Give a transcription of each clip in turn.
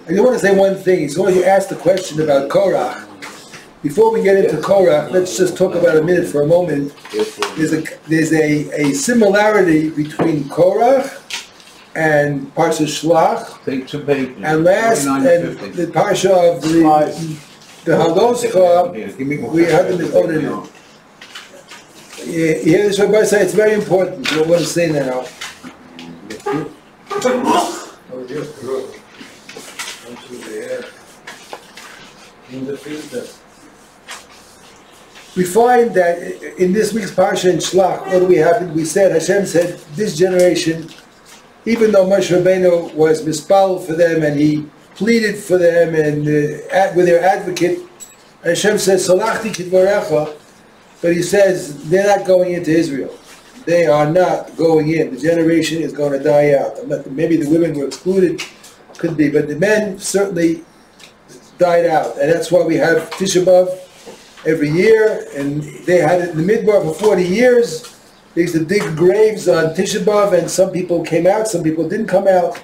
I just want to say one thing. He's going to ask the question about Korach. Before we get into Korach, let's just talk about a minute for a moment. There's a similarity between Korach and Parsha Shlach, and last and the Parsha of the Haloska. We have in the Davening. Here the Rabbi says it's very important. What I want to say now. We find that in this week's Parsha in Shlach, what do we have? We said, Hashem said, this generation, even though Moshe Rabbeinu was mispal for them and he pleaded for them and with their advocate, Hashem says, Salachti kidvarecha, but he says, they're not going into Israel. They are not going in. The generation is going to die out. Maybe the women were excluded, could be, but the men certainly died out. And that's why we have Tisha B'Av every year, and they had it in the Midbar for 40 years. They used to dig graves on Tisha B'Av, and some people came out, some people didn't come out.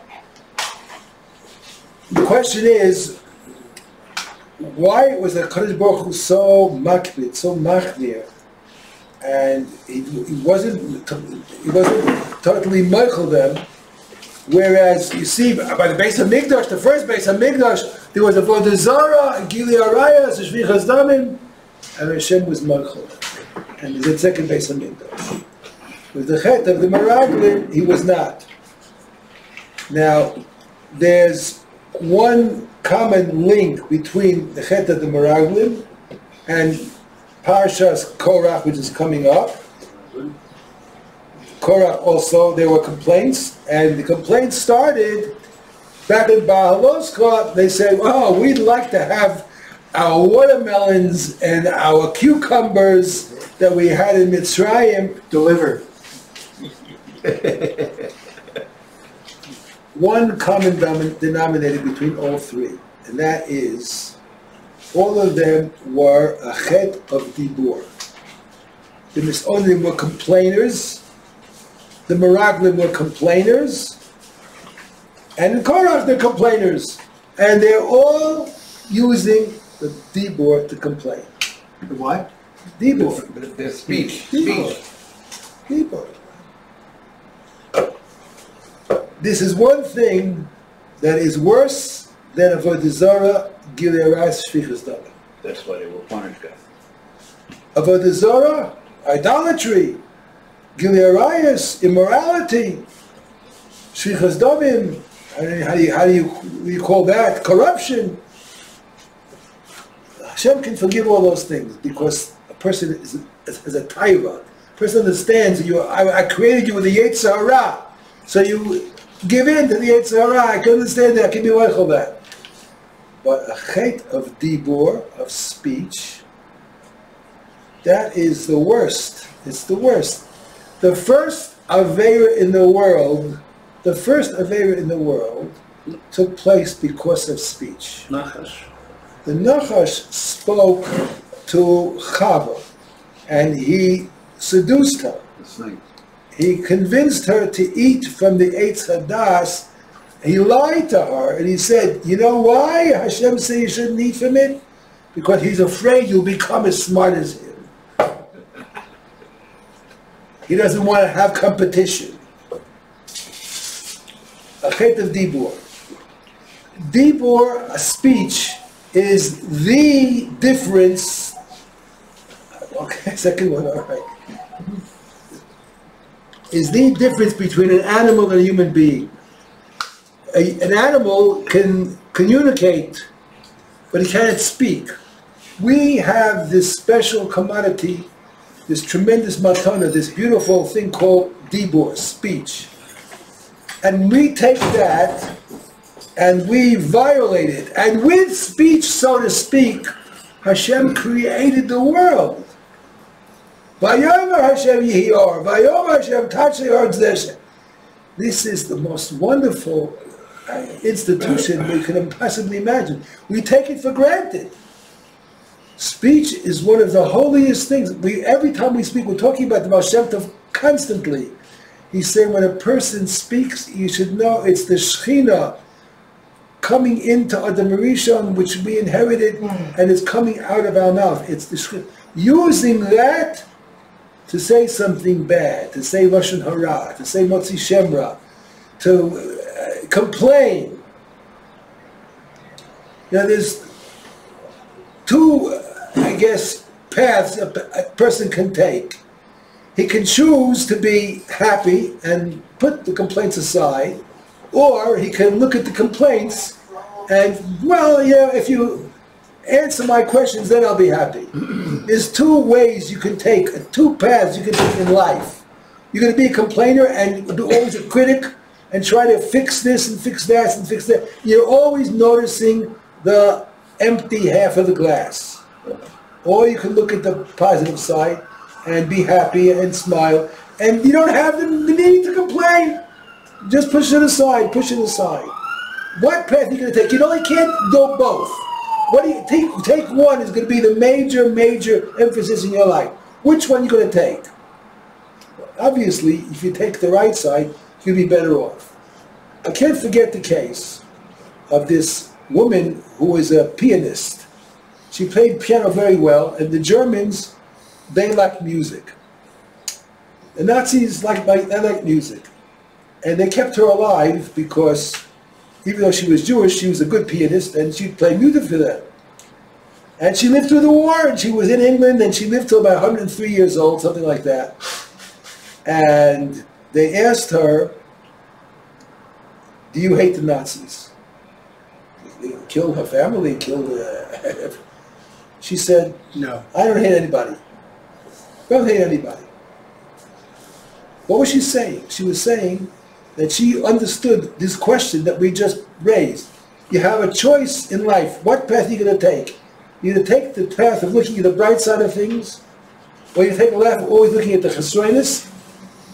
The question is, why was the Kadosh Baruch Hu so makbid, so machmir, and he wasn't totally meichel them? Whereas you see by the base of Mikdash, the first base of Mikdash, there was a Avodah Zarah, Gili Arayas, Shvichas Damim, and Hashem was meichel. And the second base of Mikdash. With the chet of the Meraglim, he was not. Now, there's one common link between the chet of the Meraglim and Parshas Korach, which is coming up. Korach also, there were complaints, and the complaints started back in Bahaloska. They said, oh, we'd like to have our watermelons and our cucumbers that we had in Mitzrayim delivered. One common denominator between all three, and that is, all of them were a chet of dibur. The Misonim were complainers, the Meraglim were complainers, and in Korach they're complainers, and they're all using the dibur to complain. The what? Dibur. The speech. Dibur. This is one thing that is worse than Avodah Zarah, Gilei Arayos, Shvichas Damim. That's why they were punished. Avodah Zarah, idolatry, Gilei Arayos, immorality, Shvichas Damim. How do you call that? Corruption. Hashem can forgive all those things because a person is a taiva. A person understands I created you with a Yetzer Hara, so you give in to the Yetzer Hara. I can understand that. I can be weichel that. But a chet of dibur, of speech, that is the worst. It's the worst. The first aveira in the world, took place because of speech. Nachash. The Nachash spoke to Chava, and he seduced her. He convinced her to eat from the Eitz Hadas. He lied to her, and he said, you know why Hashem said you shouldn't eat from it? Because he's afraid you'll become as smart as him. He doesn't want to have competition. A chet of dibur. Dibur, a speech, is the difference. Okay, second one, all right. Is the difference between an animal and a human being. An animal can communicate, but he cannot speak. We have this special commodity, this tremendous matana, this beautiful thing called dibur, speech. And we take that and we violate it. And with speech, so to speak, Hashem created the world. Vayomer Hashem Yehior, Vayomer Hashem Tachei Ordzesh. This is the most wonderful institution we can possibly imagine. We take it for granted. Speech is one of the holiest things. Every time we speak, we're talking about the Shem Tov constantly. He's saying when a person speaks, you should know it's the Shekhinah coming into Adam Rishon, which we inherited, and it's coming out of our mouth. It's using that to say something bad, to say Lashon Hara, to say Motzi Shemra, to complain. Now there's two, I guess, paths a person can take. He can choose to be happy and put the complaints aside, or he can look at the complaints and, well, if you answer my questions, then I'll be happy. There's two ways you can take, two paths you can take in life. You're going to be a complainer and be always a critic and try to fix this and fix that and fix that. You're always noticing the empty half of the glass. Or you can look at the positive side and be happy and smile. And you don't have the need to complain. Just push it aside, push it aside. What path are you going to take? You only can't go both. What do you take one is going to be the major emphasis in your life. Which one are you going to take? Obviously, if you take the right side, you'll be better off. I can't forget the case of this woman who was a pianist. She played piano very well, and the Germans, they like music. The Nazis they like music. And they kept her alive because even though she was Jewish, she was a good pianist, and she'd play music for them. And she lived through the war, and she was in England, and she lived till about 103 years old, something like that. And they asked her, do you hate the Nazis? They killed her family, killed her. She said, no, I don't hate anybody. I don't hate anybody. What was she saying? She was saying that she understood this question that we just raised. You have a choice in life. What path are you going to take? You're going to take the path of looking at the bright side of things, or you take the path of always looking at the chesroinus,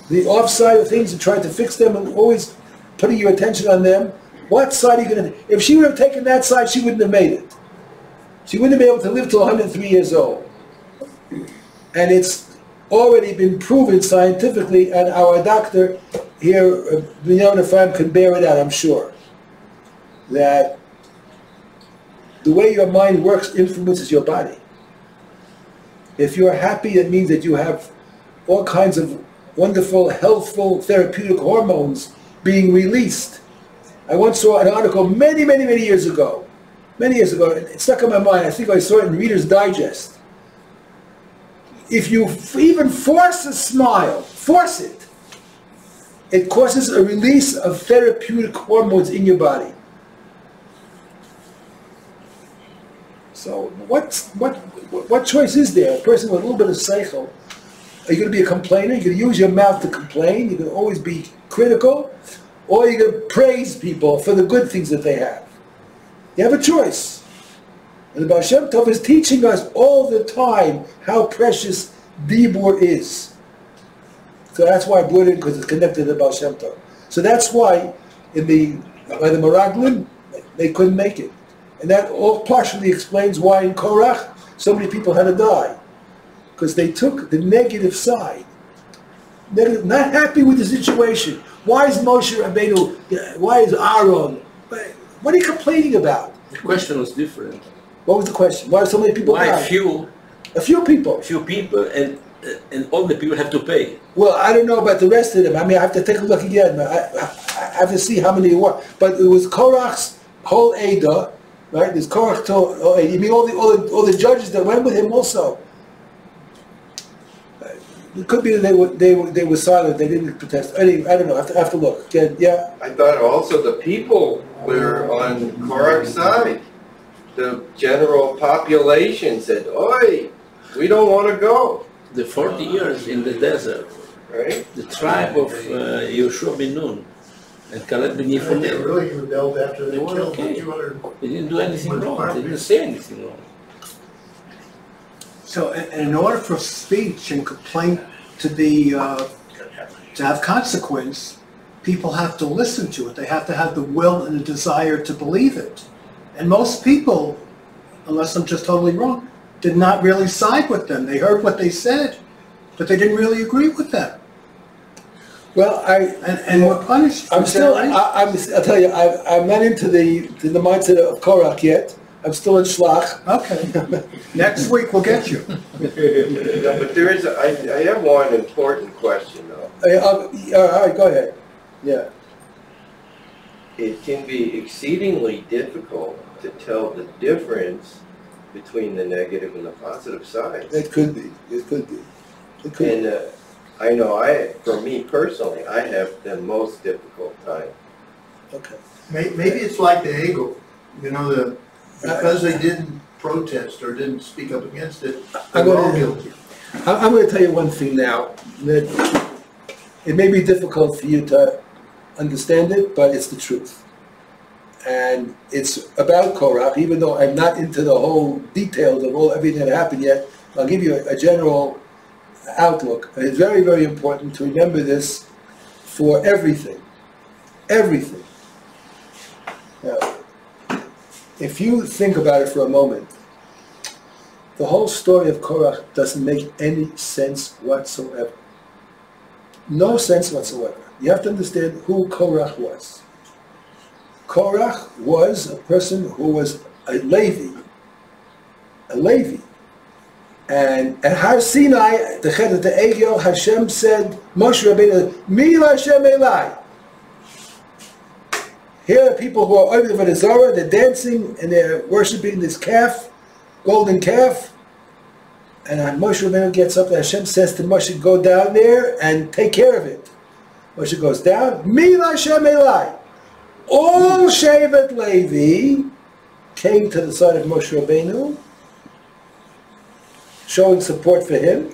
the off side of things, and trying to fix them and always putting your attention on them. What side are you going to... If she would have taken that side, she wouldn't have made it. She wouldn't have been able to live till 103 years old. And it's already been proven scientifically, and our doctor here, Binyamin Ephraim, can bear it out, I'm sure, that the way your mind works influences your body. If you're happy, it means that you have all kinds of wonderful, healthful, therapeutic hormones being released. I once saw an article many years ago. Many years ago, it stuck in my mind. I think I saw it in Reader's Digest. If you even force a smile, force it, it causes a release of therapeutic hormones in your body. So what choice is there? A person with a little bit of seichel. Are you going to be a complainer? You're going to use your mouth to complain? You're going to always be critical? Or are you going to praise people for the good things that they have? You have a choice. And the Baal Shem Tov is teaching us all the time how precious Dibur is. So that's why I brought it in, because it's connected to the Baal Shem Tov. So that's why by the Meraglim, they couldn't make it. And that all partially explains why in Korach so many people had to die. Because they took the negative side. Negative, not happy with the situation. Why is Moshe Rabbeinu, why is Aaron? What are you complaining about? The question was different. What was the question? Why so many people Why die? A few people, and all the people have to pay. Well, I don't know about the rest of them. I mean, I have to take a look again. I have to see how many were. But it was Korach's whole Eidah, right? There's Korach you mean all the judges that went with him also. It could be that they were silent. They didn't protest. Anyway, I don't know. I have to look. Yeah. I thought also the people were on Korach's side. The general population said, "Oi, we don't want to go." The 40 years in the desert, right? The tribe of Yehoshua ben Nun and Caleb ben Yefuneh. They really rebelled after they killed okay. 200. They didn't do anything wrong. They didn't say anything wrong. So, in order for speech and complaint to have consequence, people have to listen to it. They have to have the will and the desire to believe it. And most people, unless I'm just totally wrong, did not really side with them. They heard what they said, but they didn't really agree with them. Well, And we're punished. for I'm still, generations. I'll tell you, I'm not into the mindset of Korach yet. I'm still in Shlach. Okay. Next week we'll get you. No, but there is, I have one important question though. All right, go ahead. Yeah. It can be exceedingly difficult to tell the difference between the negative and the positive sides. It could be. It could be. It could be. And I know for me personally, I have the most difficult time. Okay. Maybe it's like the Hegel, you know, because they didn't protest or didn't speak up against it, I'm they're all gonna- guilty. I'm going to tell you one thing now, that it may be difficult for you to understand it, but it's the truth. And it's about Korach, even though I'm not into the whole details of everything that happened yet. I'll give you a general outlook. And it's very, very important to remember this for everything. Everything. Now, if you think about it for a moment, the whole story of Korach doesn't make any sense whatsoever. No sense whatsoever. You have to understand who Korach was. Korach was a person who was a Levi. A Levi. And at Har Sinai, the head of the Egel, Hashem said, Moshe Rabbeinu, Mi Hashem Elai. Here are people who are over the Zorah, they're dancing and they're worshiping this calf, golden calf. And Moshe Rabbeinu gets up and Hashem says to Moshe, go down there and take care of it. Moshe goes down, Mi Hashem Elai. All Shevet Levi came to the side of Moshe Rabbeinu, showing support for him,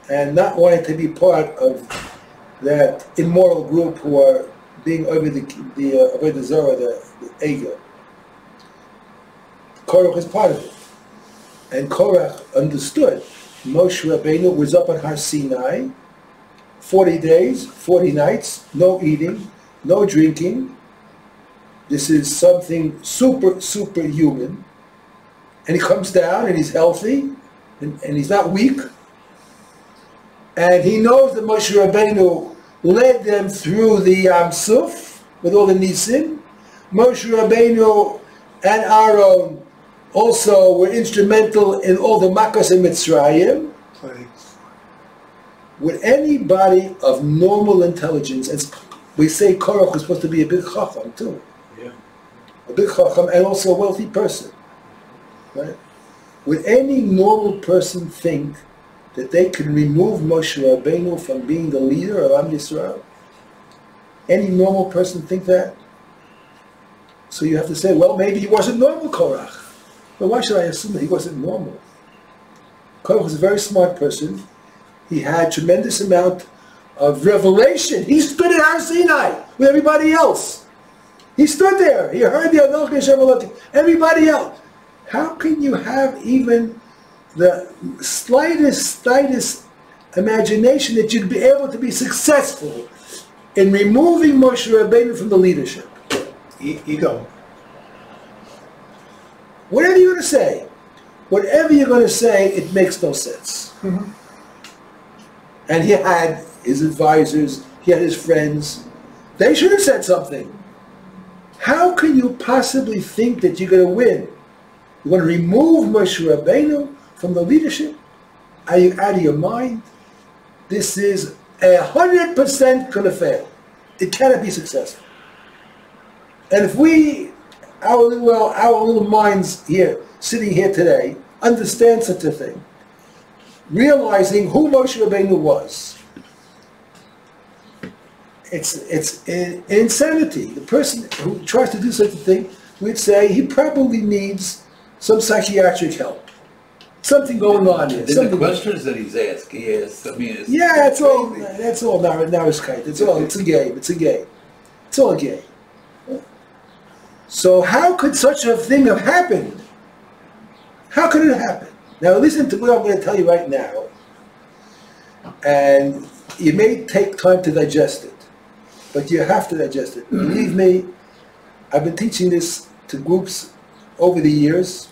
and not wanting to be part of that immoral group who are being over the Zorah, the Egel. Korach is part of it. And Korach understood. Moshe Rabbeinu was up on Har Sinai, 40 days, 40 nights, no eating, no drinking. This is something superhuman. And he comes down and he's healthy, and he's not weak. And he knows that Moshe Rabbeinu led them through the Yam Suf with all the Nisim. Moshe Rabbeinu and Aaron also were instrumental in all the Makkos and Mitzrayim. Would anybody of normal intelligence, as we say Korach was supposed to be a big chacham too. Yeah. A big chacham and also a wealthy person. Right? Would any normal person think that they can remove Moshe Rabbeinu from being the leader of Am Yisrael? Any normal person think that? So you have to say, well, maybe he wasn't normal, Korach. But why should I assume that he wasn't normal? Korach was a very smart person. He had tremendous amount of revelation. He stood at Har Sinai with everybody else. He stood there. He heard the Adonai Hashem Elohim. Everybody else. How can you have even the slightest imagination that you'd be able to be successful in removing Moshe Rabbeinu from the leadership? Ego. Whatever you're going to say, it makes no sense. Mm-hmm. And he had his advisors, he had his friends. They should have said something. How can you possibly think that you're going to win? You want to remove Moshe Rabbeinu from the leadership? Are you out of your mind? This is 100% going to fail. It cannot be successful. And if our little minds here, sitting here today, understand such a thing, realizing who Moshe Rabbeinu was, it's insanity. The person who tries to do such a thing, we'd say he probably needs some psychiatric help. Something going on here. The questions that he's asked, Yeah, that's all Narishkeit. It's a game. It's all a game. So how could such a thing have happened? How could it happen? Now listen to what I'm going to tell you right now. And it may take time to digest it, but you have to digest it. Believe me, I've been teaching this to groups over the years,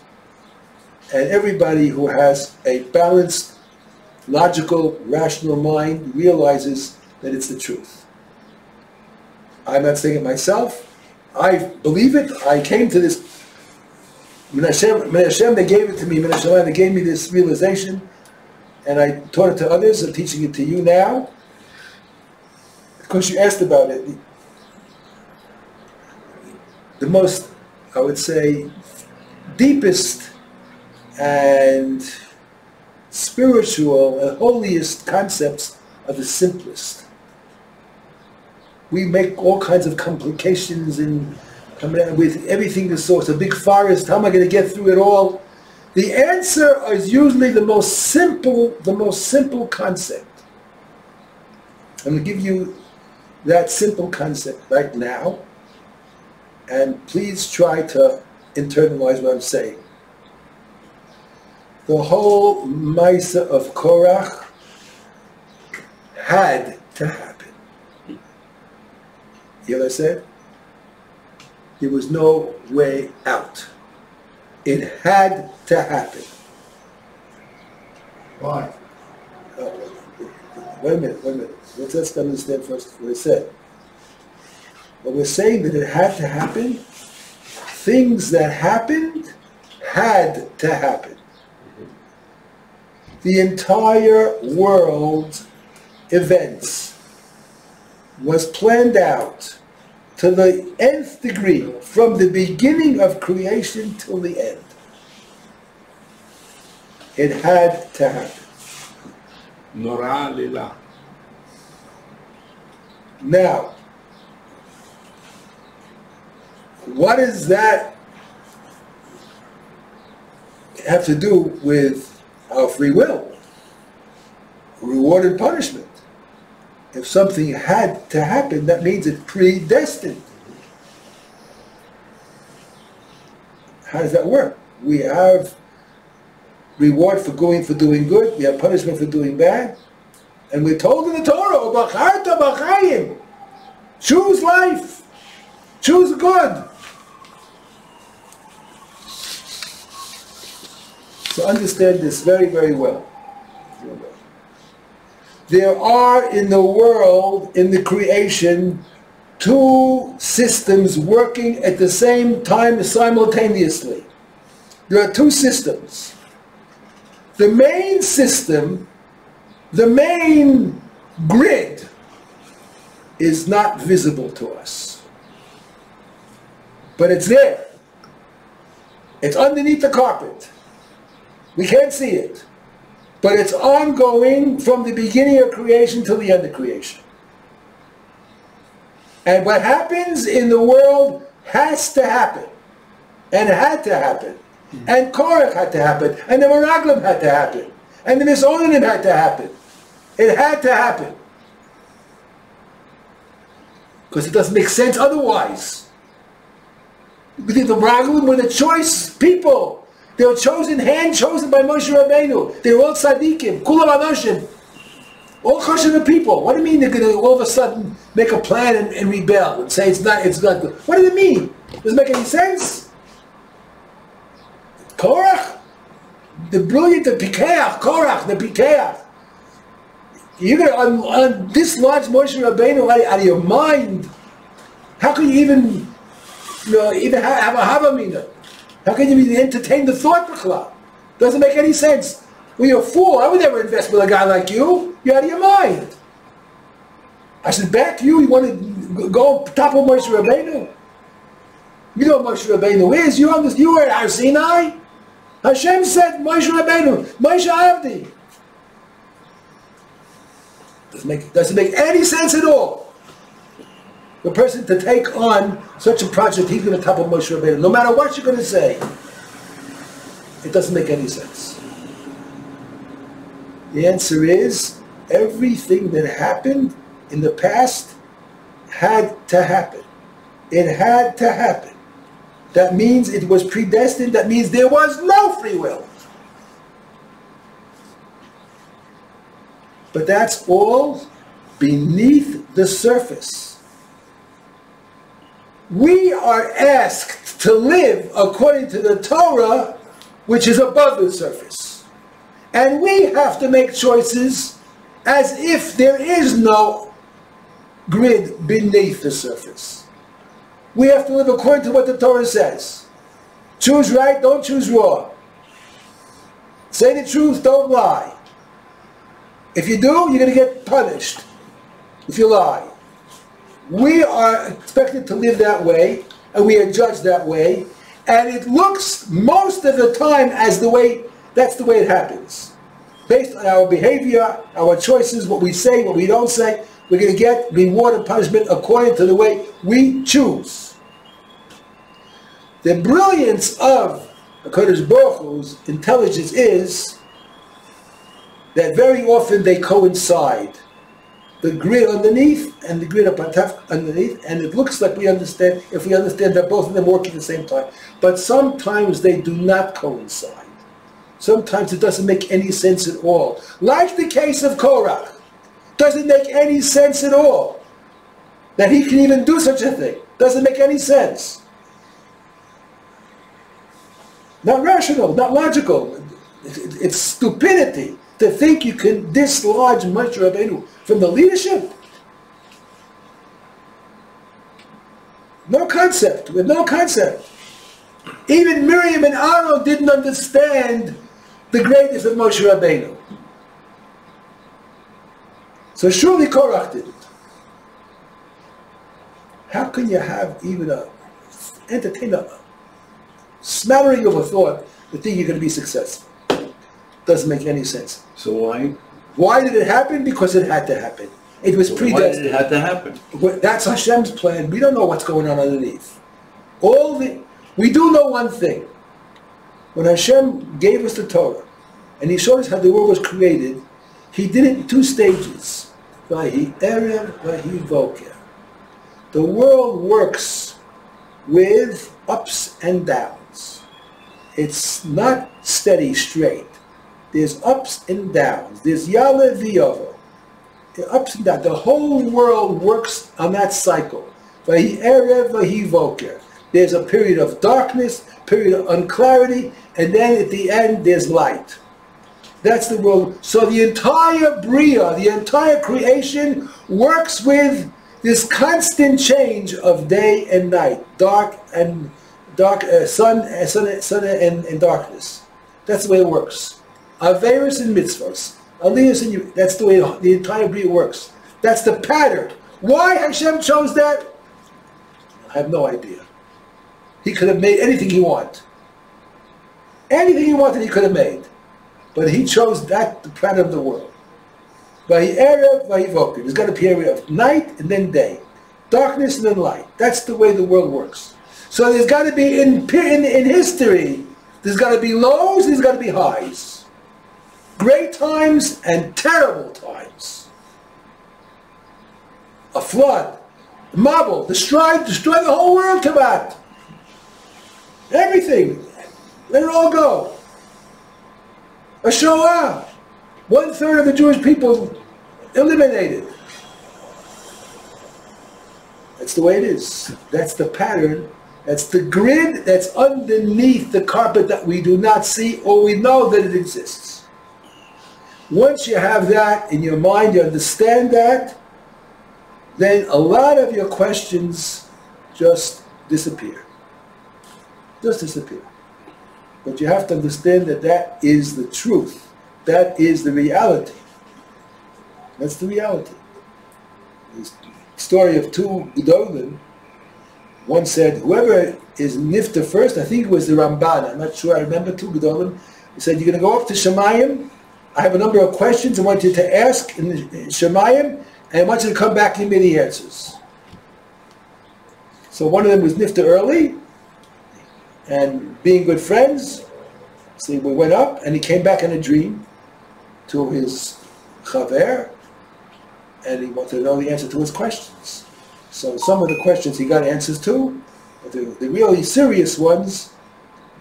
and everybody who has a balanced, logical, rational mind realizes that it's the truth. I'm not saying it myself. I believe it. I came to this. Min Hashem, they gave it to me. Min Hashem, they gave me this realization, and I taught it to others. I'm teaching it to you now. Because you asked about it. The most, I would say, deepest and spiritual and holiest concepts are the simplest. We make all kinds of complications and with everything the source, a big forest, how am I going to get through it all? The answer is usually the most simple concept. I'm going to give you that simple concept right now, and please try to internalize what I'm saying. The whole Maisa of Korach had to happen. You know what I said? There was no way out. It had to happen. Why? Wait a minute. Let's understand first what I said. When we're saying that it had to happen, things that happened had to happen. The entire world events was planned out to the nth degree, from the beginning of creation till the end. It had to happen. Nora lila. Now, what does that have to do with our free will? Reward and punishment. If something had to happen, that means it's predestined. How does that work? We have reward for doing good, we have punishment for doing bad, and we're told in the Torah, "Bacharta b'chayim," choose life, choose good. So understand this very, very well. There are in the world, in the creation, two systems working at the same time simultaneously. There are two systems. The main system, the main grid, is not visible to us. But it's there. It's underneath the carpet. We can't see it. But it's ongoing from the beginning of creation till the end of creation. And what happens in the world has to happen. And it had to happen. And Korach had to happen. And the Meraglim had to happen. And the Misonim had to happen. It had to happen. Because it doesn't make sense otherwise. The Meraglim were the choice people. They were chosen by Moshe Rabbeinu. They were all tzaddikim, kulam anoshim, all chashuv people. What do you mean they're going to all of a sudden make a plan and rebel and say it's not good? What does it mean? Does it make any sense? Korach, the brilliant, the Pikeach, Korach, the Pikeach. You're going to dislodge Moshe Rabbeinu out of your mind. How can you even have a havamina? How can you even entertain the thought, B'chla? Doesn't make any sense. Well, you're a fool. I would never invest with a guy like you. You're out of your mind. I said, back to you. You want to go topple Moshe Rabbeinu? You know what Moshe Rabbeinu is. You were at Har Sinai. Hashem said, Moshe Rabbeinu, Moshe Avdi. Doesn't make any sense at all. The person to take on such a project, he's going to topple Moshe Rabbeinu. No matter what you're going to say, it doesn't make any sense. The answer is, everything that happened in the past had to happen. It had to happen. That means it was predestined. That means there was no free will. But that's all beneath the surface. We are asked to live according to the Torah, which is above the surface. And we have to make choices as if there is no grid beneath the surface. We have to live according to what the Torah says. Choose right, don't choose wrong. Say the truth, don't lie. If you do, you're going to get punished if you lie. We are expected to live that way, and we are judged that way, and it looks most of the time as that's the way it happens. Based on our behavior, our choices, what we say, what we don't say, we're going to get reward and punishment according to the way we choose. The brilliance of HaKadosh Baruch Hu's intelligence is that very often they coincide. The grid underneath and the grid up on top underneath, and it looks like we understand, if we understand that both of them work at the same time. But sometimes they do not coincide. Sometimes it doesn't make any sense at all. Like the case of Korach. Doesn't make any sense at all. That he can even do such a thing. Doesn't make any sense. Not rational, not logical. It's stupidity to think you can dislodge Moshe Rabbeinu from the leadership. No concept, with no concept. Even Miriam and Aaron didn't understand the greatness of Moshe Rabbeinu. So surely Korach did it. How can you have even entertain a smattering of a thought to think you're going to be successful? Doesn't make any sense. So why? Why did it happen? Because it had to happen. It was predestined. Why did it have to happen? That's Hashem's plan. We don't know what's going on underneath. We do know one thing. When Hashem gave us the Torah, and He showed us how the world was created, He did it in two stages. Vahi erev, vahi voker. The world works with ups and downs. It's not steady, straight. There's ups and downs. There's yale v'yovo. The ups and downs. The whole world works on that cycle. Vahi erev, vahi voker. There's a period of darkness, period of unclarity, and then at the end there's light. That's the world. So the entire Bria, the entire creation works with this constant change of day and night, sun and darkness. That's the way it works. Averis and mitzvahs, aliyahs and that's the way the entire Bria works. That's the pattern. Why Hashem chose that? I have no idea. He could have made anything he wanted. Anything he wanted, he could have made. But he chose that, the pattern of the world. Vahi erev, vahi voker. There's got to be a period of night and then day. Darkness and then light. That's the way the world works. So there's got to be, in history, there's got to be lows, there's got to be highs. Great times and terrible times. A flood, a Mabul, destroy the whole world, Chabad. Everything. Let it all go. A Shoah. 1/3 of the Jewish people eliminated. That's the way it is. That's the pattern. That's the grid that's underneath the carpet that we do not see, or we know that it exists. Once you have that in your mind, you understand that, then a lot of your questions just disappear. Just disappear. But you have to understand that that is the truth. That is the reality. That's the reality. The story of two Gedolim. One said, whoever is Nifta first, I think it was the Ramban, I'm not sure, I remember two Gedolim. He said, you're going to go up to Shemayim. I have a number of questions I want you to ask in Shemayim, and I want you to come back and give me the answers. So one of them was Nifta early, and being good friends, so we went up, and he came back in a dream to his chaver, and he wanted to know the answer to his questions. So some of the questions he got answers to, but the really serious ones,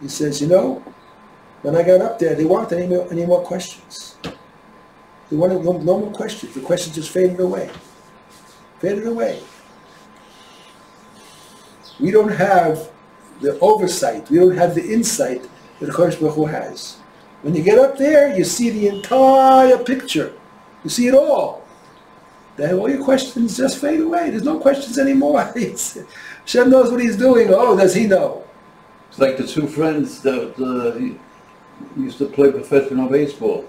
he says, you know, when I got up there, they weren't any more questions. They wanted no more questions. The questions just faded away. Faded away. We don't have the oversight, we don't have the insight that HaKadosh Baruch Hu has. When you get up there, you see the entire picture. You see it all. then all your questions just fade away. There's no questions anymore. Hashem knows what he's doing. Oh, does he know? It's like the two friends that used to play professional baseball.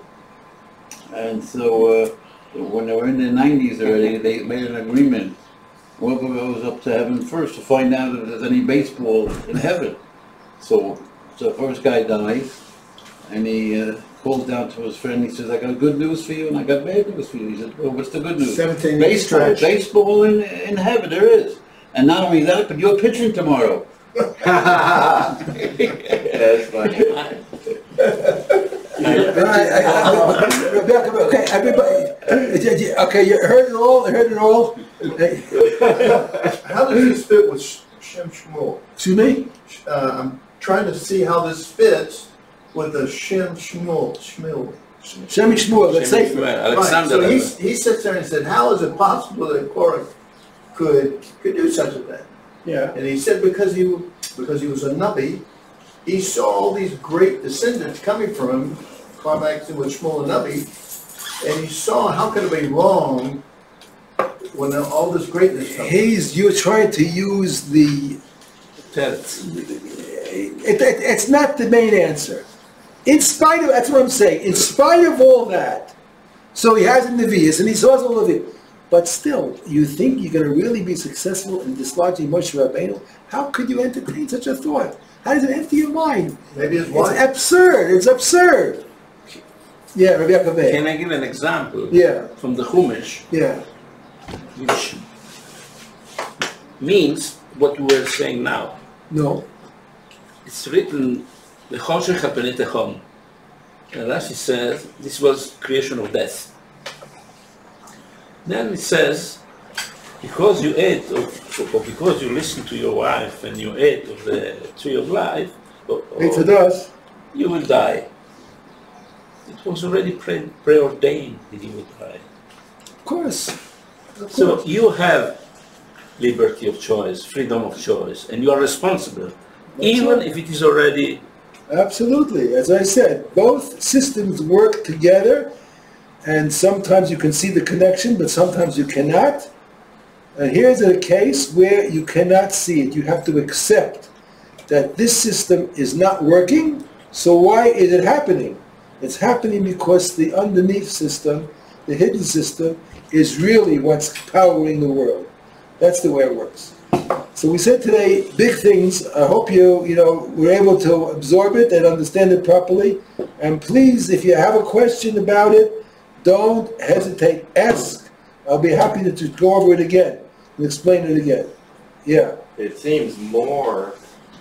And so when they were in their 90s already, they made an agreement. Whoever goes up to heaven first to find out if there's any baseball in heaven. So the first guy dies, and he calls down to his friend. He says, "I got good news for you, and I got bad news for you." He said, "Well, what's the good news?" 17 Baseball, stretch. baseball in heaven, there is. And not only that, but you're pitching tomorrow. That's funny. Rebecca, okay, everybody, okay, you heard it all, How does this fit with Shem Shmuel? Excuse me? I'm trying to see how this fits with the Shem Shmuel. Shem Shmuel, let's say. Alexander. Right, so he sits there and said, how is it possible that Korah could do such a thing? Yeah. And he said because he was a Nabi, he saw all these great descendants coming from him, climaxing with Shmuel and Nabi, and he saw how could it be wrong when all this greatness comes. You're trying to use the, it's not the main answer. In spite of, that's what I'm saying, in spite of all that, so he has a Nevi'us and he saws all of it, but still, you think you're going to really be successful in dislodging Moshe Rabbeinu? How could you entertain such a thought? How does it enter your mind? Maybe his wife. It's absurd. It's absurd. Yeah, Rabbi Yaakov. Can I give an example? Yeah. From the Chumash, Yeah. which means what we were saying now. No. It's written, "V'choshech hapenei techom." And Rashi says this was creation of death. Then it says, because you ate, or because you listened to your wife and you ate of the tree of life, It's a dust. you will die. It was already preordained that you would die. Of course. So you have liberty of choice, freedom of choice, and you are responsible, even if it is already. Absolutely. As I said, both systems work together, and sometimes you can see the connection, but sometimes you cannot. And here's a case where you cannot see it. You have to accept that this system is not working, so why is it happening? It's happening because the underneath system, the hidden system, is really what's powering the world. That's the way it works. So we said today big things. I hope you were able to absorb it and understand it properly. And please, if you have a question about it, don't hesitate. Ask. I'll be happy to go over it again and explain it again. Yeah. It seems more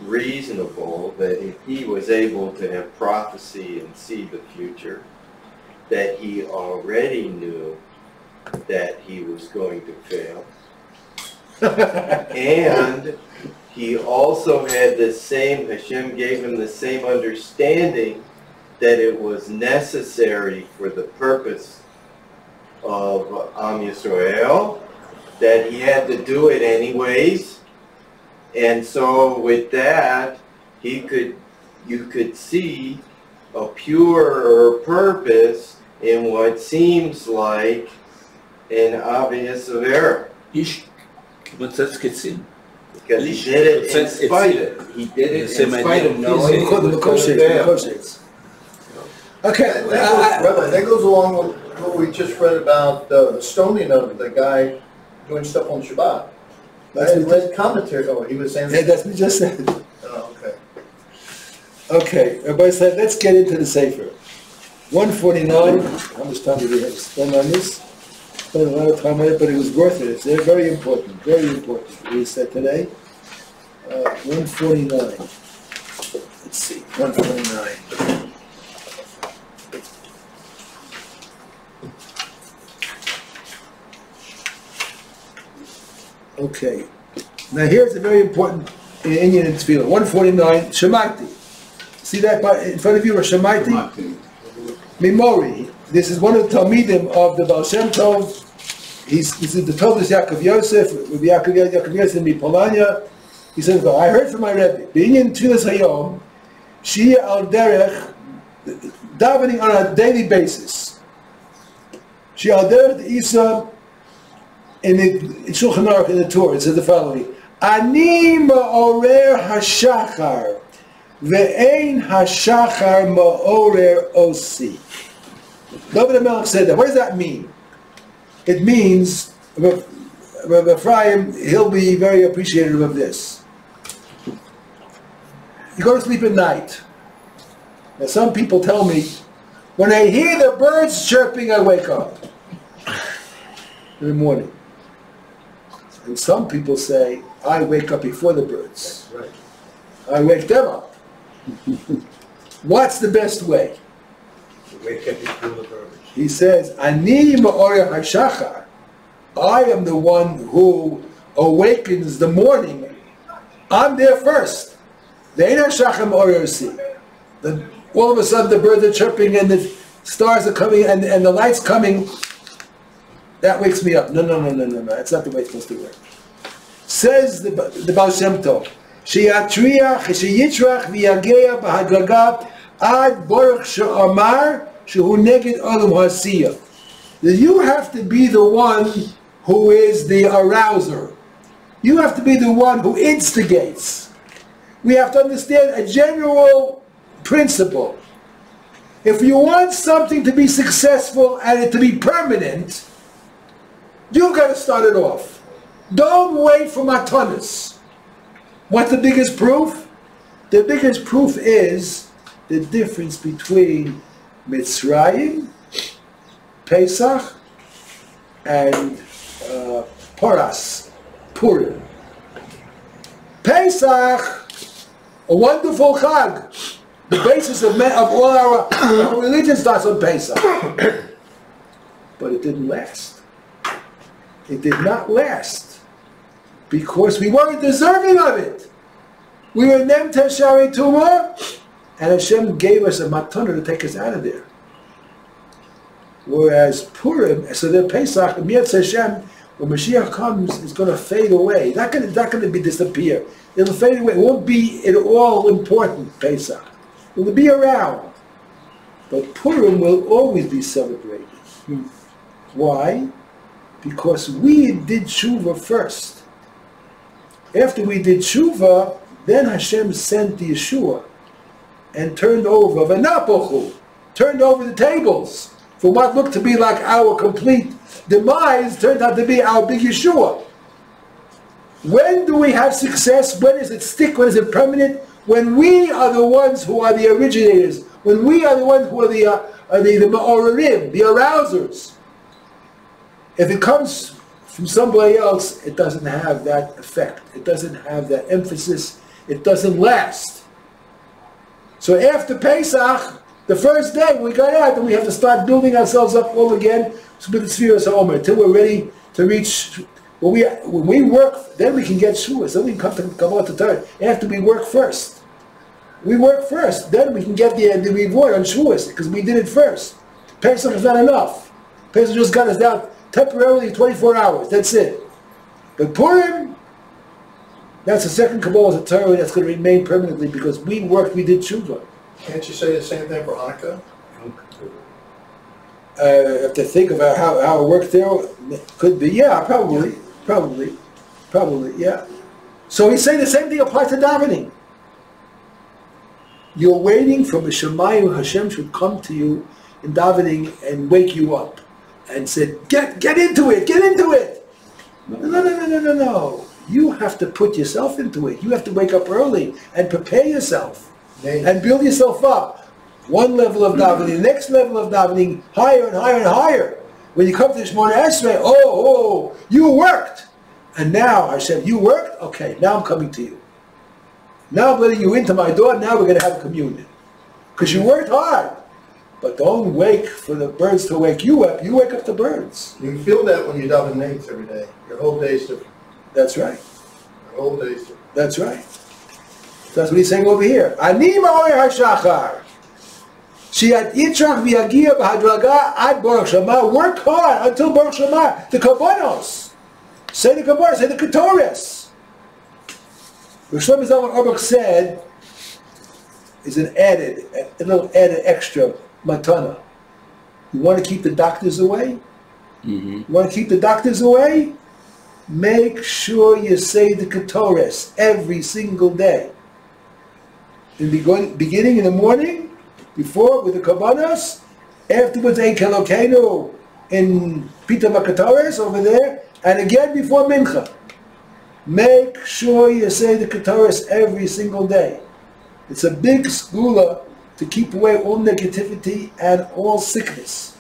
reasonable that if he was able to have prophecy and see the future, that he already knew that he was going to fail. And he also had the same, Hashem gave him the same understanding that it was necessary for the purpose of Am Yisrael, that he had to do it anyways. And so with that, you could see a purer purpose in what seems like an obvious error. Because he did it in spite of it. He did it in spite of knowing it was going to fail. Okay. Rabbi, that goes along with what we just read about the stoning of the guy doing stuff on Shabbat. I had read commentary. Oh, he was saying. Yeah, that's what we just said. Oh, okay. Okay, everybody said, let's get into the Sefer. 149, how much time did we have to spend on this? Spent a lot of time on it, but it was worth it. It's very important, we said today. 149. Let's see, 149. Okay, now here's a very important Indian tefillah. 149, Shemati. See that in front of you, or Shemati? Mimori. This is one of the Talmidim of the Baal Shem Tov. This is the Toldus Yaakov Yosef, with Yaakov Yosef in Polanya. He says, well, I heard from my Rabbi, B'inyan Tfilas Hayom, Shia al Derech, davening on a daily basis. Shia al Derech Isa in Shulchan Aruch in the Torah, it says the following: Ani ma'orer hashachar, ve'ein hashachar ma'orer osi. David HaMelech said that. What does that mean? It means, Rabbi Ephraim, he'll be very appreciative of this. You go to sleep at night. Now some people tell me, when I hear the birds chirping, I wake up in the morning. And some people say, I wake up before the birds. Right. I wake them up. What's the best way? Wake up before the birds. He says, Ani ma'oreh hashachar. I am the one who awakens the morning. I'm there first. Ve'ein hashachar ma'oreh osi. Then all of a sudden the birds are chirping and the stars are coming and the light's coming. That wakes me up. No. That's not the way it's supposed to work. Says the Baal Shem Tov, Sheyatriach, sheyitrach v'yageya b'hadraga ad baruch she'amar shehu neged olam ha'asiyah. That you have to be the one who is the arouser. You have to be the one who instigates. We have to understand a general principle. If you want something to be successful and it to be permanent, you've got to start it off. Don't wait for matanas. What's the biggest proof? The biggest proof is the difference between Mitzrayim, Pesach, and Paras, Purim. Pesach, a wonderful Chag. The basis of all our religion starts on Pesach. But it didn't last. It did not last. Because we weren't deserving of it. We were Nemter Shari Tumah, and Hashem gave us a matana to take us out of there. Whereas Purim, so the Pesach, Miyat Hashem, when Mashiach comes, is going to fade away. It's not going to be disappear. It'll fade away. It won't be at all important, Pesach. It will be around. But Purim will always be celebrated. Why? Because we did tshuva first. After we did tshuva, then Hashem sent the Yeshua and turned over V'napochu, turned over the tables for what looked to be like our complete demise turned out to be our big Yeshua. When do we have success? When does it stick? When is it permanent? When we are the ones who are the originators. When we are the ones who are the ma'orerim, the arousers. If it comes from somebody else, it doesn't have that effect. It doesn't have that emphasis. It doesn't last. So after Pesach, the first day we got out, and we have to start building ourselves up all again until we're ready to reach. When we work, then we can get shuas. Then we can come to Kabbalah to Torah. After we work first. We work first. Then we can get the reward on shuas, because we did it first. Pesach is not enough. Pesach just got us down temporarily 24 hours. That's it. But Purim, that's the second Kabbalah to Torah that's going to remain permanently, because we worked, we did tshuva. Can't you say the same thing for Hanukkah? If to think about how it worked there, could be, yeah, probably, yeah. So he's saying the same thing applies to davening. You're waiting for a Shemayim, Hashem should come to you in davening and wake you up and say, get into it. No. You have to put yourself into it. You have to wake up early and prepare yourself and build yourself up. One level of davening, the next level of davening, higher and higher and higher. When you come to the Shemona Esrei, you worked. And now, Hashem, you worked? Okay, now I'm coming to you. Now I'm letting you into my door, now we're going to have a communion. Because you worked hard. But don't wait for the birds to wake you up. You wake up the birds. You feel that when you daven nates every day. Your whole day's different. That's right. Your whole day's different. That's right. That's what he's saying over here. Ani ma'oreh hashachar. Work hard until Baruch Shema. The Kabbanos. Say the Kabbanos, say the Ketores. What Shlomo Zalman Auerbach said is a little added extra matana. You want to keep the doctors away? Mm-hmm. You want to keep the doctors away? make sure you say the Ketores every single day. In the beginning in the morning, before with the Kabbanas, afterwards Ein Kelokeinu in Pita Makatores over there, and again before Mincha. Make sure you say the Ketores every single day. It's a big skula to keep away all negativity and all sickness.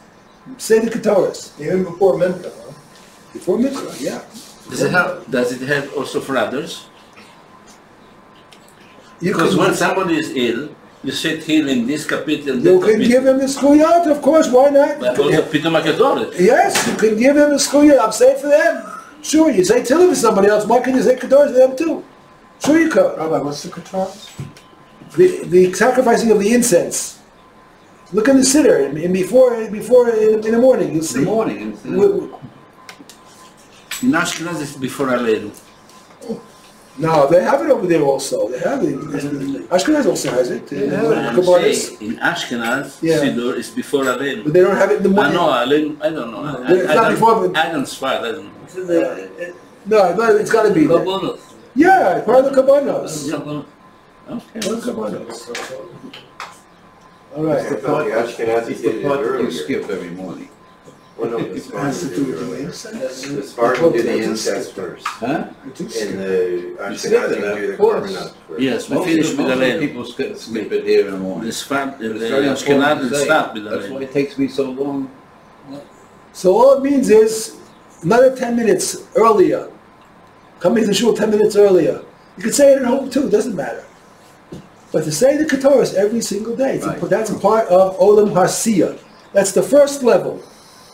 Say the Ketores. Even before Mincha, huh? Before Mincha, yeah. Does it help also for others? You Because can, when somebody is ill, you sit here in this capital and you that can capital. give him the skuyat, of course, why not? But also Pita Makadores. Yes, you can give him the skuyat. I'm saying for them. Sure, you say Tehillim to somebody else, why can't you say Ketores to them too? Sure you can. Rabbi, what's the Ketores? The sacrificing of the incense. Look in the siddur, in before in the morning, you'll In see. the morning. In Ashkenaz it's before Aleinu. No, they have it over there also. They have it. Ashkenaz also has it. They have it in I'm Kabbalah. saying in Ashkenaz, Yeah. Siddur is before Aleinu. But they don't have it in the I morning. know Aleinu, I don't know. It's not before, but- I don't swear, I don't know. No, it's got to be there. Yeah, part of the Kabbalas. Okay. Part of the Kabbalas. All right. The Ashkenazi It's did the it part that you earlier. skip every morning. Well, no, the It has to Spartans do did it with the earlier. incense. The Spartans did the incest first, Huh? I do and skip. the You skip it, Ashkenazi do the of course. carbonite first. Yes, we finish with Most of the Aleinu. people skip it here in the morning. The Sfat, the It's very Ashkenaz important to say. start with That's why Aleinu. it takes me so long. So all it means is another 10 minutes earlier. Come into shul 10 minutes earlier. You can say it at home too, it doesn't matter. But to say the Ketores every single day, Right. that's a part of Olam Hasiyah. That's the first level.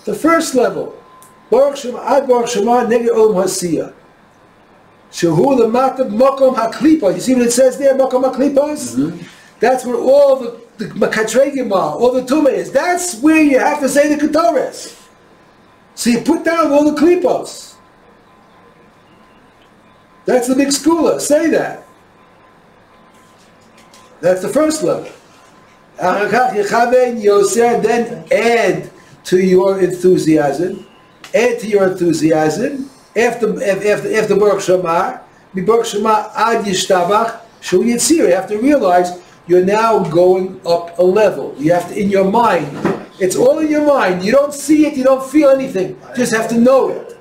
The first level. Baruch Shema, Ad Baruch Shema, Neged Olam Hasiyah. Shehu L'matav Makom HaKlipa. You see what it says there, Makom HaKlipas? That's where all the Makatregim are, all the Tumah is. That's where you have to say the Ketores. So you put down all the Klipos. That's the big skula. Say that. That's the first level. Then add to your enthusiasm. Add to your enthusiasm. After Baruch Shema, Baruch Shema ad yishtabach shu yitzir. You have to realize you're now going up a level. You have to, in your mind, it's all in your mind. You don't see it, you don't feel anything. You just have to know it.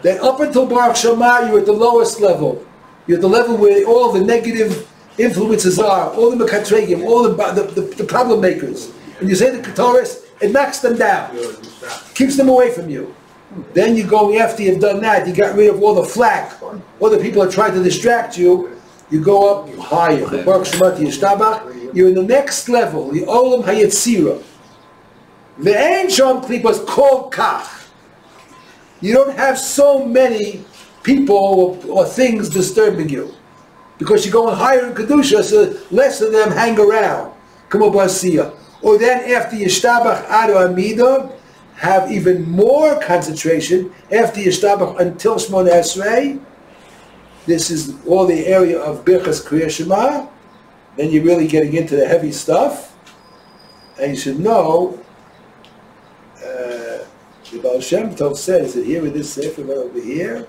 Then up until Baruch Shema, you're at the lowest level. You're at the level where all the negative influences are, all the Mekatregim, all the problem makers. And you say the Ketores, it knocks them down. Keeps them away from you. Then you go, after you've done that, you got rid of all the flack, all the people that tried to distract you, you go up higher. The Baruch Shema Yishtabach, you're in the next level, the Olam Hayetzira. The Ein Klipas Kol Kach. You don't have so many people or things disturbing you. Because you're going higher in Kedusha, so less of them hang around. Come up, Asiya. Or then after Yishtabach Ado Amida, have even more concentration. After Yishtabach until Shmona Esrei, this is all the area of Birchas Kriya Shema. Then you're really getting into the heavy stuff. And you should know, the Baal Shem Tov says that here in this sefer right over here,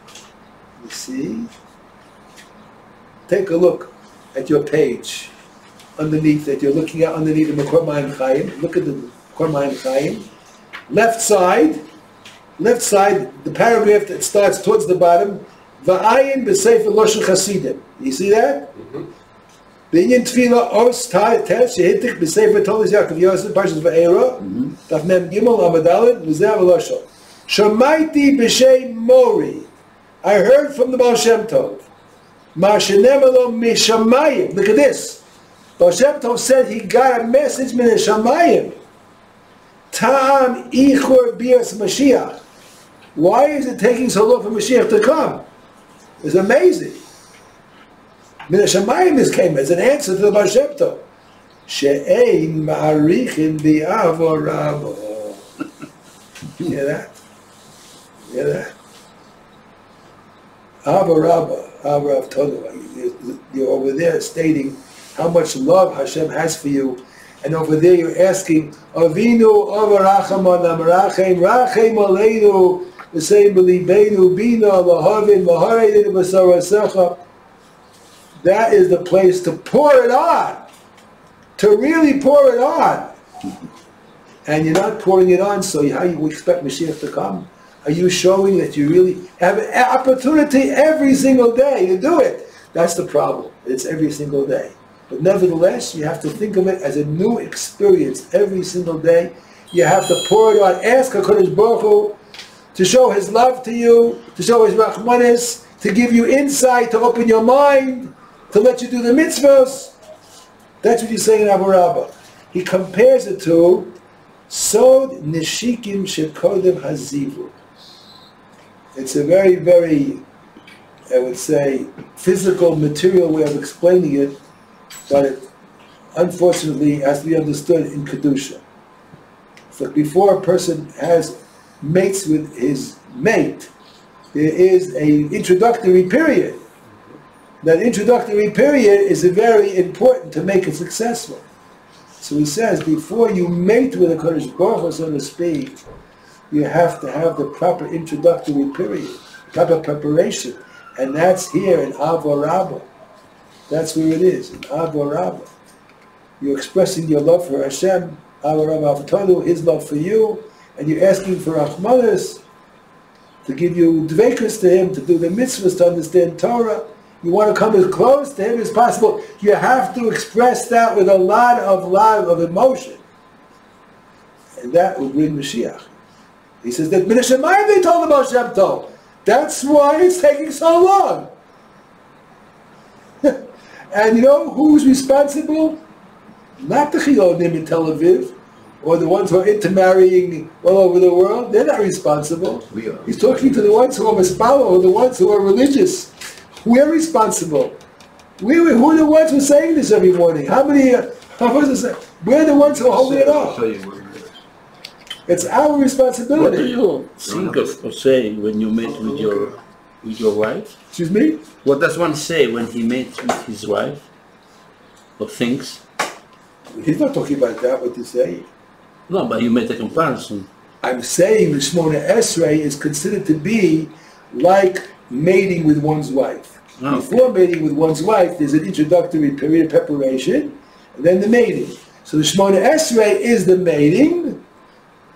you see, take a look at your page underneath that you're looking at underneath the Makor Mayim Chaim. Look at the Makor Mayim Chaim. Left side, the paragraph that starts towards the bottom, Va'ayin b'sefer Loshen Chasidim. You see that? B'inyan Tefillah Os Tes Shehitik b'sefer Tolis Yaakov Yosef Parshas Va'era Daf Mem Gimel Amadalit V'zeh V'losho Shamaiti b'shem Mori. I heard from the Baal Shem Tov. Ma shenemelo mishamayim. Look at this. Baal Shem Tov said he got a message min Shamayim. Tam ichur bias Mashiach. Why is it taking so long for Mashiach to come? It's amazing. Min Shamayim this came as an answer to the Baal Shem Tov. She'ein ma'arichin bi'avo rabo. Hear that? Hear that? Abba Rav Todu. You're over there stating how much love Hashem has for you, and over there you're asking, Avinu Avarachamon Amrachem Rachem Aleinu v'seim b'libeinu bina lahavin v'harein v'sarasecha. That is the place to pour it on, to really pour it on. And you're not pouring it on, so how you expect Mashiach to come? Are you showing that you really have an opportunity every single day to do it? That's the problem. It's every single day. But nevertheless, you have to think of it as a new experience every single day. You have to pour it on. Ask HaKadosh Baruch Hu to show His love to you, to show His Rachmanis, to give you insight, to open your mind, to let you do the mitzvahs. That's what he's saying in Abu Rabbah. He compares it to Sod Nishikim Shekodem Hazivu. It's a very, very, I would say, physical, material way of explaining it, but it unfortunately has to be understood in Kedusha. So before a person has mates with his mate, there is an introductory period. That introductory period is very important to make it successful. So he says, before you mate with a Kodesh Baruch Hu, so to speak, you have to have the proper introductory period, proper preparation. And that's here in Avo Rabbah. That's where it is, in Avo Rabbah. You're expressing your love for Hashem, Avo Rabbah Avtanu, His love for you, and you're asking for Achmanis to give you dveikus to Him, to do the mitzvahs, to understand Torah. You want to come as close to Him as possible. You have to express that with a lot of emotion. And that will bring Mashiach. He says that Minashamayim they told about Shem Tov. That's why it's taking so long. And you know who's responsible? Not the Chilonim in Tel Aviv, or the ones who are into all over the world. They're not responsible. We are. He's talking to the ones who are mispalo, or the ones who are religious. We're responsible. Who are the ones who are saying this every morning? How many? We're the ones who are holding it off. It's our responsibility. What do you think of saying when you met with your wife? Excuse me? What does one say when he met with his wife? Or thinks? He's not talking about that, what you say. No, but you made a comparison. I'm saying the Shmona Esrei is considered to be like mating with one's wife. Okay. Before mating with one's wife, there's an introductory period of preparation, and then the mating. So the Shmona Esrei is the mating,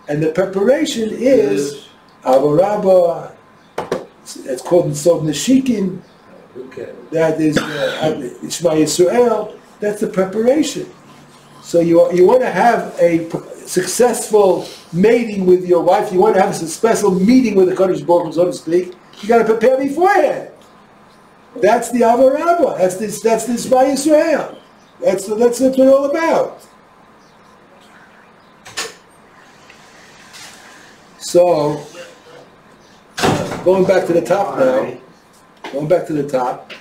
and the preparation is Avo Rabbah. It's called Sod Nishikim. That is Shema Yisrael. That's the preparation. So you want to have a successful mating with your wife. You want to have a successful meeting with the Kodesh Baruch Hu, so to speak. You got to prepare beforehand. That's the Avo Rabbah. That's the Shema Yisrael. That's what it's all about. So, going back to the top now. Going back to the top.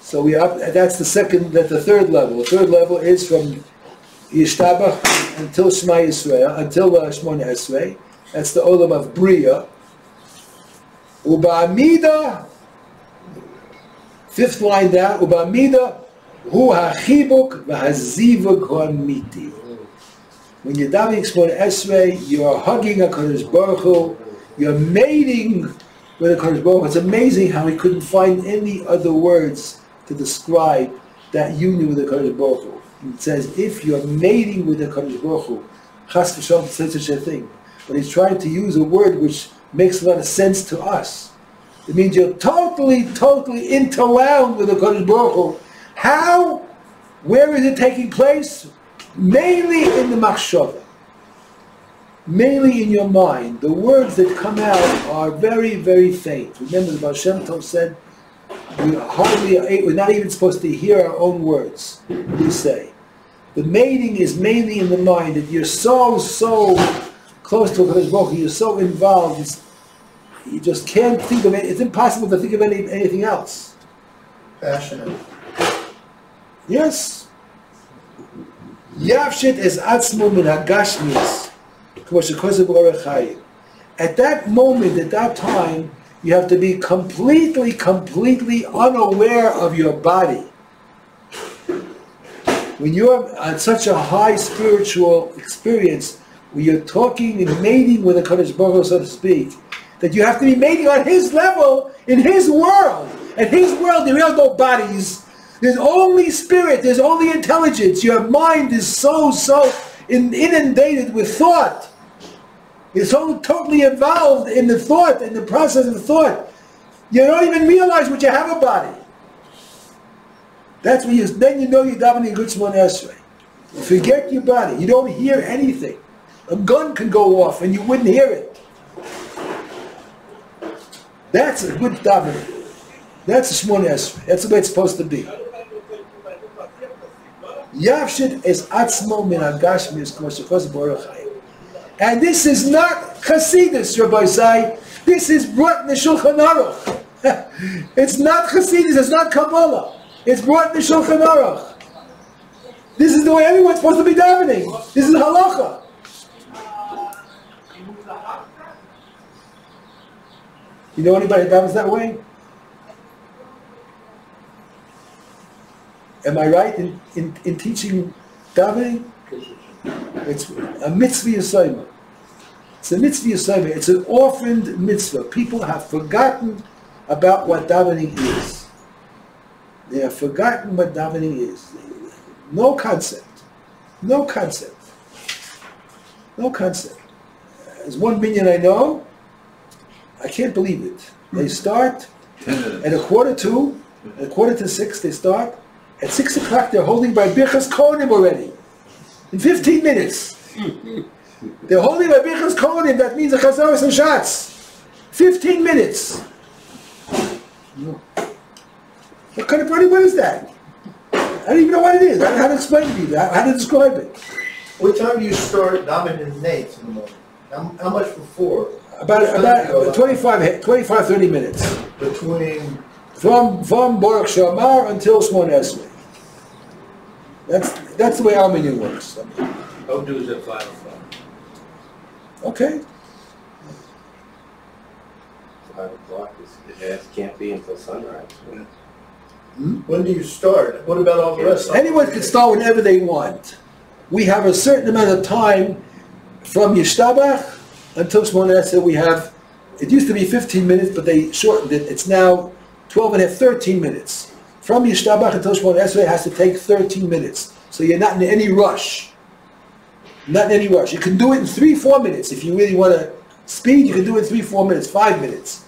So that's the third level. The third level is from Yishtabach until Shema Yisrael, until Shmona Esrei. That's the Olam of Bria. Uba'amida, fifth line down, Uba'amida, hu ha'chibuk v'hazivuk ha'miti. When you're davening Shmona Esrei, you're hugging HaKadosh Baruch Hu, you're mating with HaKadosh Baruch Hu. It's amazing how he couldn't find any other words to describe that union with HaKadosh Baruch Hu. It says, if you're mating with HaKadosh Baruch Hu, chas v'shalom says such a thing. But he's trying to use a word which makes a lot of sense to us. It means you're totally interwound with the Kodesh Baruch Hu. How? Where is it taking place? Mainly in the machshava. Mainly in your mind. The words that come out are very, very faint. Remember, the Baal Shem Tov said, we're not even supposed to hear our own words. We say. The mating is mainly in the mind, that you're so close to HaKadosh Baruch Hu, you're so involved, you just can't think of it. It's impossible to think of anything else. Passionate. Yes. Yavshit es atzmo min hagashmis, k'mo shekosev b'orech hayim. At that moment, at that time, you have to be completely unaware of your body. When you're on such a high spiritual experience, when you're talking and mating with a Kodesh Baruch Hu, so to speak, that you have to be mating on his level, in his world. In his world, there are no bodies. There's only spirit. There's only intelligence. Your mind is so inundated with thought. It's so totally involved in the thought, in the process of thought. You don't even realize what you have a body. That's when then you know you're davening good Shemona Esrei. You forget your body. You don't hear anything. A gun can go off and you wouldn't hear it. That's a good davening. That's a Shemona Esrei. That's the way it's supposed to be. Yavshit es atzmo min hagashmis kmo shechos baruch hayim. And this is not Chassidus, Rabbi Say. This is brought in the Shulchan Aruch. It's not Chassidus, it's not Kabbalah. It's brought in the Shulchan Aruch. This is the way everyone's supposed to be davening. This is halacha. You know anybody that davens that way? Am I right in teaching davening? It's a mitzvah yasayma. It's a mitzvah yasayma. It's an orphaned mitzvah. People have forgotten about what davening is. They have forgotten what davening is. No concept. No concept. No concept. There's one minyan I know. I can't believe it. They start at 1:45, at 1:45 they start. At 6 o'clock they're holding by Birchas Kohanim already. In 15 minutes. They're holding by Birchas Kohanim, that means a chazaros and shots. 15 minutes. What kind of party is that? I don't even know what it is. I don't know how to explain to you that, how to describe it. What time do you start davening nates in the morning? How much before? About 25-30 minutes. Between? From Baruch Shamar until Shemona Esrei. That's the way our menu works. I'll do it at 5 o'clock. Okay. 5 o'clock can't be until sunrise. When do you start? What about all the rest? Anyone can start whenever they want. We have a certain amount of time from Yishtabach until Shemona Esrei. We have, it used to be 15 minutes, but they shortened it. It's now 12 and a half, 13 minutes. From Yishtabach until Shemona Esrei has to take 13 minutes. So you're not in any rush. Not in any rush. You can do it in 3-4 minutes. If you really want to speed, you can do it in 3-4 minutes, 5 minutes.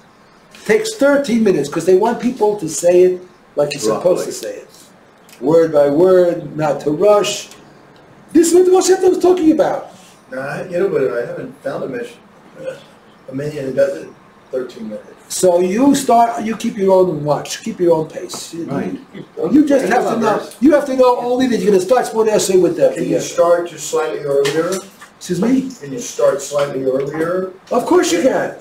It takes 13 minutes because they want people to say it like you're supposed to say it. Word by word, not to rush. This is what the Moshe was talking about. But I haven't found a minyan that does it 13 minutes. So you keep your own watch, keep your own pace. Right. You just have to know. You have to know only that you're going to start Shemona Esrei with them. Can you start just slightly earlier? Excuse me? Can you start slightly earlier? Of course you can.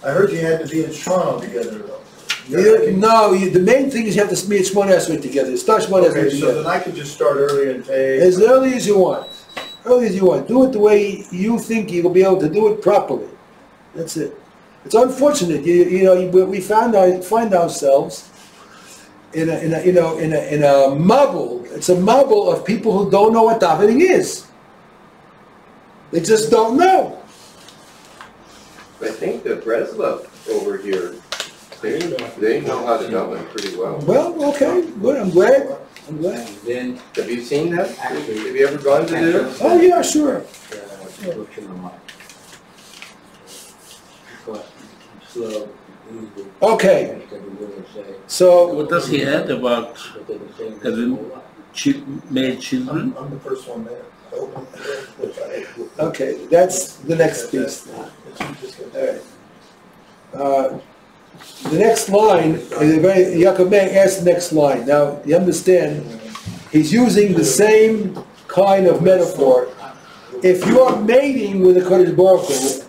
I heard you had to be in Toronto together though. The main thing is you have to meet Shemona Esrei together. Start Shemona Esrei Okay, together. so then I can just start early and take... As early as you want. Early as you want. Do it the way you think you'll be able to do it properly. That's it. It's unfortunate, we find ourselves in a mabul. It's a mabul of people who don't know what davening is. They just don't know. I think the Breslov over here, they know how to daven pretty well. Well, okay, good. I'm glad. Then Have you seen that? Have you ever gone to this? Oh yeah, sure. Okay. So what does he add about having made children? I'm the first one there. okay, that's the next piece. All right. The next line, Yaakov Meir asked the next line. Now, you understand, he's using the same kind of metaphor. If you are mating with a Kodesh Baruch Hu,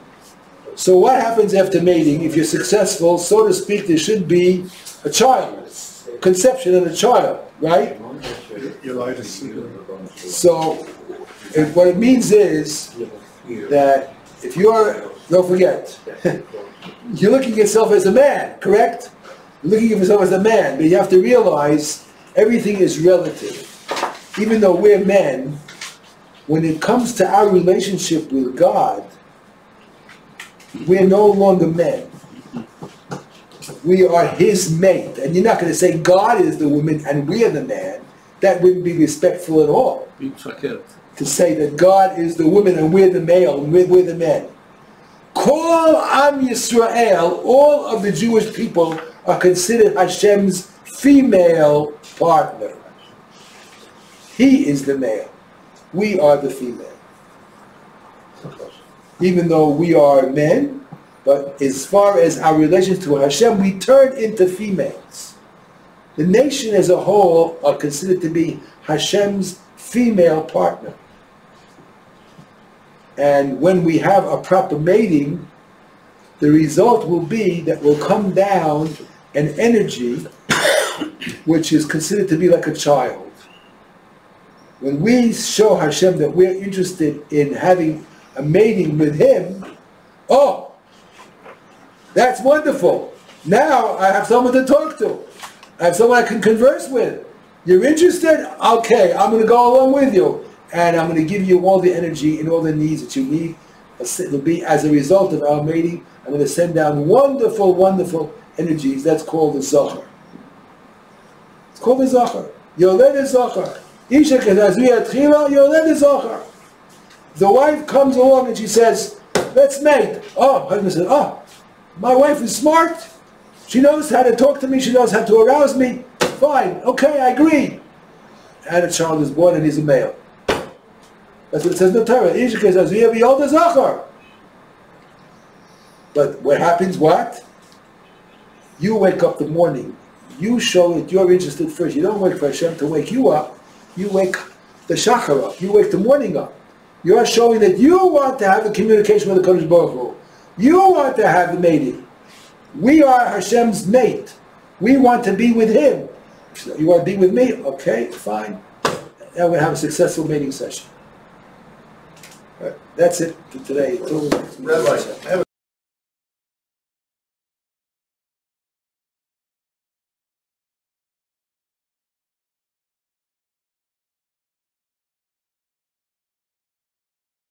so what happens after mating? If you're successful, so to speak, there should be a child, conception of a child, right? So, what it means is that if you're, don't forget, you're looking at yourself as a man, correct? You're looking at yourself as a man, but you have to realize everything is relative. Even though we're men, when it comes to our relationship with God, We're no longer men. We are his mate. And you're not going to say God is the woman and we are the man. That wouldn't be respectful at all. To say that God is the woman and we're the male and we're the men. Kol Am Yisrael, all of the Jewish people are considered Hashem's female partner. He is the male. We are the female. Even though we are men, but as far as our relations to Hashem, we turn into females. The nation as a whole are considered to be Hashem's female partner. And when we have a proper mating, the result will be that will come down an energy which is considered to be like a child. When we show Hashem that we're interested in having a mating with him, oh, that's wonderful. Now I have someone to talk to. I have someone I can converse with. You're interested? Okay, I'm going to go along with you. And I'm going to give you all the energy and all the needs that you need. It'll be as a result of our mating. I'm going to send down wonderful, wonderful energies. That's called the Zohar. It's called the Zohar. Yoled Zohar. Isha Kedazriya Tchila, Yoled Zohar. The wife comes along and she says, let's mate. Oh, husband says, oh, my wife is smart. She knows how to talk to me. She knows how to arouse me. Fine. Okay, I agree. And a child is born and he's a male. That's what it says in the Torah. Isha Kedazriya Yoled Zohar. But what happens, what? You wake up the morning. You show that you're interested first. You don't wait for Hashem to wake you up. You wake the Shachar up. You wake the morning up. You're showing that you want to have the communication with the Kodesh Baruch Hu. You want to have the mating. We are Hashem's mate. We want to be with him. You want to be with me? Okay, fine. Now we're going to have a successful mating session. All right, that's it for today. Rabbi, I have a